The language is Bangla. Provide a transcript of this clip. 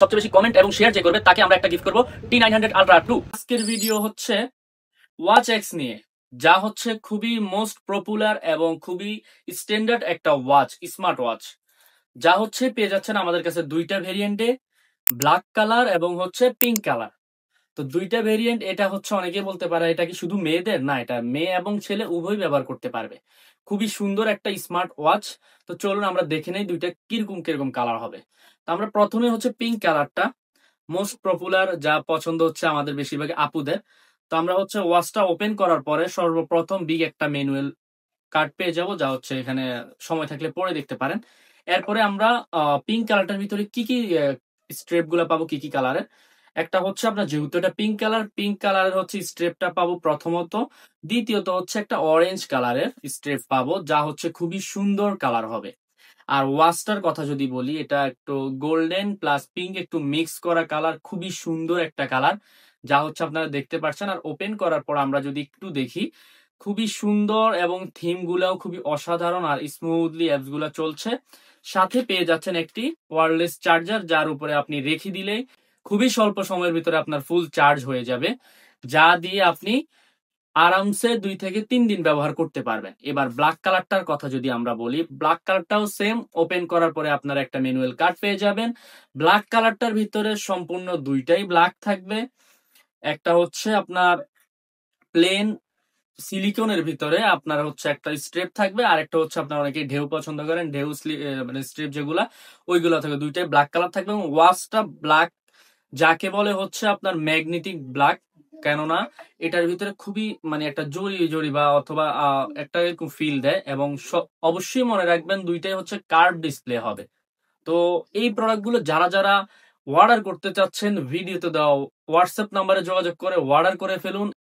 সবচেয়ে বেশি কমেন্ট এবং শেয়ার যে করবে তাকে আমরা একটা গিফট করব T900 Ultra 2। আজকের ভিডিও হচ্ছে ওয়াচ এক্স নিয়ে, যা হচ্ছে খুবই মোস্ট পপুলার এবং খুবই স্ট্যান্ডার্ড একটা ওয়াচ, স্মার্ট ওয়াচ, যা হচ্ছে পেয়ে যাচ্ছেন আমাদের কাছে দুইটা ভেরিয়েন্টে, ব্ল্যাক কালার এবং হচ্ছে পিঙ্ক কালার। তো দুইটা ভেরিয়েন্ট, এটা হচ্ছে অনেকে বলতে পারে এটা কি শুধু মেয়েদের, না, এটা মেয়ে এবং ছেলে উভয় ব্যবহার করতে পারবে। খুবই সুন্দর একটা স্মার্ট ওয়াচ। তো চলুন আমরা দেখে নেই দুইটা কিরকম কিরকম কালার হবে। তো আমরা প্রথমে হচ্ছে পিঙ্ক কালারটা মোস্ট পপুলার, যা পছন্দ হচ্ছে আমাদের বেশিরভাগ আপুদের। তো আমরা হচ্ছে ওয়াচটা ওপেন করার পরে সর্বপ্রথম বিগ একটা ম্যানুয়াল কার্ড পেয়ে যাব, যা হচ্ছে এখানে সময় থাকলে পরে দেখতে পারেন। এরপরে আমরা পিঙ্ক কালারটার ভিতরে কি কি স্ট্রেপ গুলা পাবো, কি কি কালারের। একটা হচ্ছে আপনার, যেহেতু এটা পিঙ্ক কালার, পিঙ্ক কালারের হচ্ছে স্ট্রেপটা পাবো প্রথমত। দ্বিতীয়ত হচ্ছে একটা অরেঞ্জ কালারের স্ট্রেপ পাবো, যা হচ্ছে খুবই সুন্দর কালার হবে। আর ওয়াচটার কথা যদি বলি, এটা একটু গোল্ডেন প্লাস পিঙ্ক একটু মিক্স করা কালার, খুবই সুন্দর একটা কালার, যা হচ্ছে আপনারা দেখতে পাচ্ছেন। আর ওপেন করার পর আমরা যদি একটু দেখি, খুবই সুন্দর এবং থিম গুলাও খুবই অসাধারণ, আর স্মুথলি অ্যাপস গুলা চলছে। সাথে পেয়ে যাচ্ছেন একটি ওয়্যারলেস চার্জার, যার উপরে আপনি রেখে দিলেই খুবই স্বল্প সময়ের ভিতরে আপনার ফুল চার্জ হয়ে যাবে, যা দিয়ে আপনি আরামসে 2 থেকে 3 দিন ব্যবহার করতে পারবেন। এবার ব্ল্যাক কালারটার কথা যদি আমরা বলি, ব্ল্যাক কালারটাও সেম, ওপেন করার পরে আপনারা একটা ম্যানুয়াল কার্ড পেয়ে যাবেন। ব্ল্যাক কালারটার ভিতরে সম্পূর্ণ দুইটাই ব্ল্যাক থাকবে। একটা হচ্ছে আপনার প্লেন সিলিকনের ভিতরে আপনার হচ্ছে একটা স্ট্রেপ থাকবে, আর একটা হচ্ছে আপনার অনেকে ঢেউ পছন্দ করেন, ঢেউ মানে স্ট্রেপ যেগুলা, ওইগুলো থাকবে। দুইটাই ব্ল্যাক কালার থাকবে এবং ওয়াচটা ব্ল্যাক, যাকে বলে হচ্ছে আপনার ম্যাগনেটিক ব্ল্যাক। কেননা এটার ভিতরে খুবই মানে একটা জরি জরি বা অথবা একটা এরকম ফিল দেয়। এবং অবশ্যই মনে রাখবেন দুইটাই হচ্ছে কার্ভ ডিসপ্লে হবে। তো এই প্রোডাক্ট গুলো যারা যারা অর্ডার করতে চাচ্ছেন, ভিডিওতে দেওয়া হোয়াটসঅ্যাপ নাম্বারে যোগাযোগ করে অর্ডার করে ফেলুন।